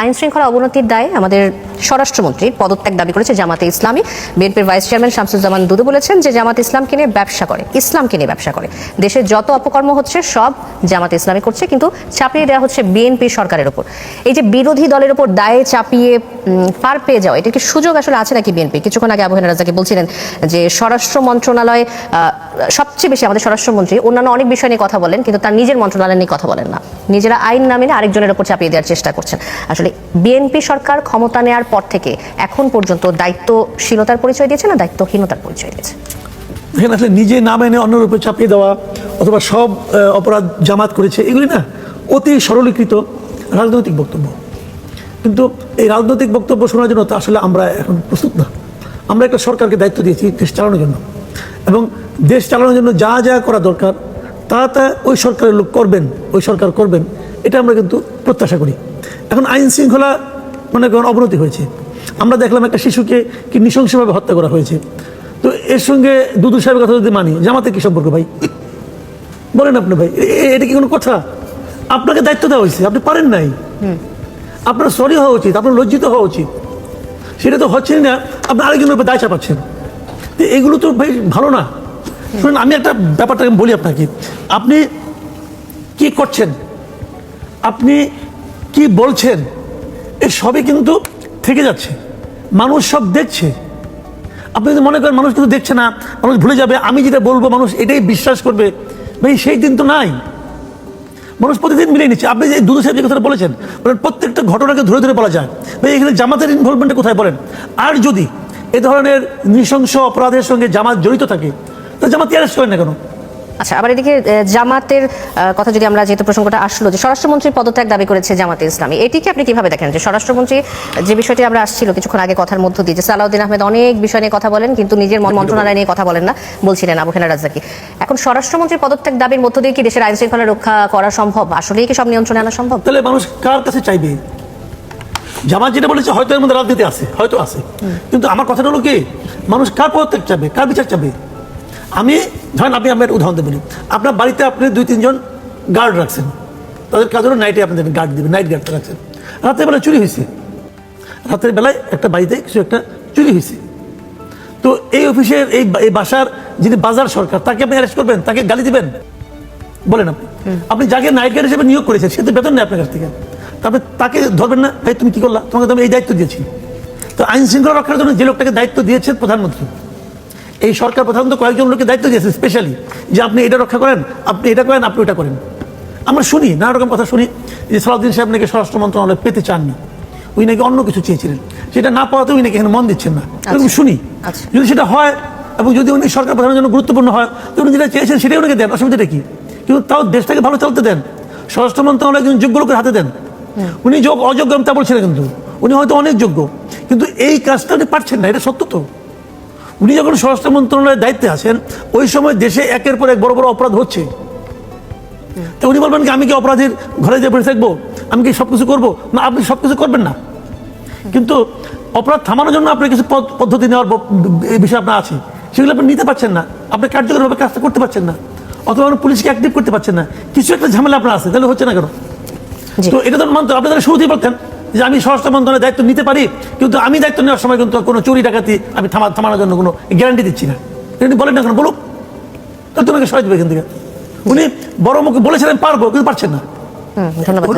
আইন শৃঙ্খলা অবনতির দায়ে আমাদের স্বরাষ্ট্রমন্ত্রী পদত্যাগ দাবি করেছে জামাতে ইসলামী। বিএনপির ভাইস চেয়ারম্যান শামসুজ্জামান দুদু বলেছেন যে জামাতে ইসলামকে নিয়ে ব্যবসা করে, ইসলামকে নিয়ে ব্যবসা করে। দেশের যত অপকর্ম হচ্ছে সব জামাতে ইসলামী করছে, কিন্তু চাপিয়ে দেওয়া হচ্ছে বিএনপি সরকারের উপর। এই যে বিরোধী দলের উপর দায়ে চাপিয়ে পার পেয়ে যাওয়া, এটা কি সুযোগ আসলে আছে নাকি বিএনপি? কিছুক্ষণ আগে আবু হেনা রাজাকি বলছিলেন যে স্বরাষ্ট্র মন্ত্রণালয় সবচেয়ে বেশি, আমাদের স্বরাষ্ট্রমন্ত্রী অন্যান্য অনেক বিষয় নিয়ে কথা বলেন, কিন্তু তার নিজের মন্ত্রণালয় নিয়ে কথা বলেন না। নিজেরা আইন না মেনে আরেকজনের উপর চাপিয়ে দেওয়ার চেষ্টা করছেন। আসলে বিএনপি সরকার ক্ষমতা নেওয়ার পর থেকে এখন পর্যন্ত দায়িত্বশীলতার পরিচয় দিয়েছে না দায়িত্বহীনতার পরিচয় দিয়েছে? এখানে আসলে নিজে না মেনে অন্যের উপর চাপিয়ে দেওয়া অথবা সব অপরাধ জামাত করেছে, এগুলি না অতি সরলীকৃত রাজনৈতিক বক্তব্য। কিন্তু এই রাজনৈতিক বক্তব্য শোনার জন্য তো আসলে আমরা এখন প্রস্তুত না। আমরা একটা সরকারকে দায়িত্ব দিয়েছি দেশ চালানোর জন্য, এবং দেশ চালানোর জন্য যা যা করা দরকার তা ওই সরকারের লোক করবেন, ওই সরকার করবেন, এটা আমরা কিন্তু প্রত্যাশা করি। এখন আইন শৃঙ্খলা মনে করেন অবনতি হয়েছে, আমরা দেখলাম একটা শিশুকে কি নৃশংসভাবে হত্যা করা হয়েছে। তো এর সঙ্গে দুদু সাহেবের কথা যদি মানি, জামাতে কি সম্পর্ক ভাই? বলেন আপনি ভাই, এটা কি কোনো কথা? আপনাকে দায়িত্ব দেওয়া হয়েছে, আপনি পারেন নাই, আপনার সরি হওয়া উচিত, আপনার লজ্জিত হওয়া উচিত। সেটা তো হচ্ছে না, আপনি আরেকজনের উপর দায় চাপাচ্ছেন। তো এগুলো তো ভাই ভালো না। শুনুন, আমি একটা ব্যাপারটা বলি আপনাকে, আপনি কি করছেন, আপনি কি বলছেন, এই সবই কিন্তু থেকে যাচ্ছে, মানুষ সব দেখছে। আপনি যদি মনে করেন মানুষ কিন্তু দেখছে না, মানুষ ভুলে যাবে, আমি যেটা বলবো মানুষ এটাই বিশ্বাস করবে, ভাই সেই দিন তো নাই। মানুষ প্রতিদিন মিলিয়ে নিচ্ছে। আপনি যে দুদু সাহেব যে কথাটা বলেছেন, প্রত্যেকটা ঘটনাকে ধরে ধরে বলা যায়, ভাই এখানে জামাতের ইনভলভমেন্টে কোথায় বলেন? আর যদি এ ধরনের নৃশংস অপরাধের সঙ্গে জামাত জড়িত থাকে, তাহলে জামাত অ্যারেস্ট করেন না কেন? আচ্ছা, আবার এদিকে জামাতের কথা যদি আমরা, যেহেতু প্রসঙ্গটা আসলো যে স্বরাষ্ট্রমন্ত্রীর পদত্যাগ দাবি করেছে জামাতে ইসলামী, এটিকে আপনি কিভাবে দেখেন? যে স্বরাষ্ট্রমন্ত্রী যে বিষয়টি আমরা আসছিল কিছুক্ষণ আগে কথার মধ্য দিয়ে, যে সালাউদ্দিন আহমেদ অনেক বিষয় নিয়ে কথা বলেন কিন্তু নিজের মন্ত্রণালয় নিয়ে কথা বলেন না, বলছিলেন আবু হেনা রাজাকি। এখন স্বরাষ্ট্রমন্ত্রীর পদত্যাগ দাবির মধ্য দিয়ে কি দেশের আইন শৃঙ্খলা রক্ষা করা সম্ভব? আসলেই কি সব নিয়ন্ত্রণে আনা সম্ভব? তাহলে মানুষ কার কাছে চাইবে? জামাত যেটা বলেছে হয়তো এর মধ্যে রাজনীতি আছে, হয়তো আছে, কিন্তু আমার কথাটা হলো কি, মানুষ কার পদত্যাগ চাবে, কার বিচার চাবে? আমি ধরেন, আপনি আমার উদাহরণ দেবেন, আপনার বাড়িতে আপনি 2-3 জন গার্ড রাখছেন, তাদের কাজ হলো নাইটে আপনাদের গার্ড দেবেন, নাইট গার্ডটা রাখছেন। রাতের বেলায় চুরি হয়েছে, রাতের বেলায় একটা বাড়িতে কিছু একটা চুরি হয়েছে, তো এই অফিসের এই বাসার যিনি বাজার সরকার, তাকে আপনি অ্যারেস্ট করবেন, তাকে গালি দিবেন? বলেন আপনি। আপনি যাকে নাইট গার্ড হিসেবে নিয়োগ করেছেন, সে তো বেতন নেই আপনার কাছ থেকে, তারপরে তাকে ধরবেন না? ভাই তুমি কি করলা, তোমাকে তো আমি এই দায়িত্ব দিয়েছি। তো আইন শৃঙ্খলা রক্ষার জন্য যে লোকটাকে দায়িত্ব দিয়েছেন প্রধানমন্ত্রী, এই সরকার প্রধানত কয়েকজন লোককে দায়িত্ব দিয়েছে স্পেশালি, যে আপনি এটা রক্ষা করেন, আপনি এটা করেন, আপনি ওটা করেন। আমরা শুনি নানা রকম কথা শুনি, যে সালাউদ্দিন সাহেব নাকি স্বরাষ্ট্র মন্ত্রণালয় পেতে চাননি, উনি নাকি অন্য কিছু চেয়েছিলেন, সেটা না পাওয়াতে উনি নাকি এখানে মন দিচ্ছেন না, এরকম শুনি। যদি সেটা হয় এবং যদি উনি সরকার প্রধানের জন্য গুরুত্বপূর্ণ হয়, তো উনি যেটা চেয়েছেন সেটাই উনাকে দেন, অসুবিধাটা কি? কিন্তু তাও দেশটাকে ভালো চলতে দেন, স্বরাষ্ট্র মন্ত্রণালয় একজন যোগ্য লোকের হাতে দেন। উনি অযোগ্য তা বলছেন, কিন্তু উনি হয়তো অনেক যোগ্য, কিন্তু এই কাজটা উনি পারছেন না, এটা সত্য। তো উনি যখন স্বরাষ্ট্র মন্ত্রণালয়ের দায়িত্বে আছেন, ওই সময় দেশে একের পর এক বড় বড় অপরাধ হচ্ছে, তো উনি বলবেন কি আমি কি অপরাধীর ঘরে যেয়ে বসে থাকবো, আমি কি সবকিছু করবো? না, আপনি সবকিছু করবেন না, কিন্তু অপরাধ থামানোর জন্য আপনার কিছু পদ্ধতি নেওয়ার বিষয় আপনার আছে, সেগুলো আপনি নিতে পারছেন না, আপনি কার্যকরভাবে কাজটা করতে পারছেন না, অথবা পুলিশকে অ্যাক্টিভ করতে পারছেন না, কিছু একটা ঝামেলা আপনার আছে, তাহলে হচ্ছে না কেন? তো এটা তো মানতে, আপনি তাহলে শুরুতেই বলতেন যে আমি স্বরাষ্ট্র মন্ত্রণালয়ের দায়িত্ব নিতে পারি, কিন্তু আমি দায়িত্ব নেওয়ার সময় কিন্তু কোনো চুরি ডাকাতি আমি থামানোর জন্য কোনো গ্যারান্টি দিচ্ছি না। তিনি বলেন না কেন? বলুক, তো তোমাকে সরাই দেবে এখান থেকে। উনি বড় মুখে বলেছিলেন পারবো, কিন্তু পারছেন না। ধন্যবাদ।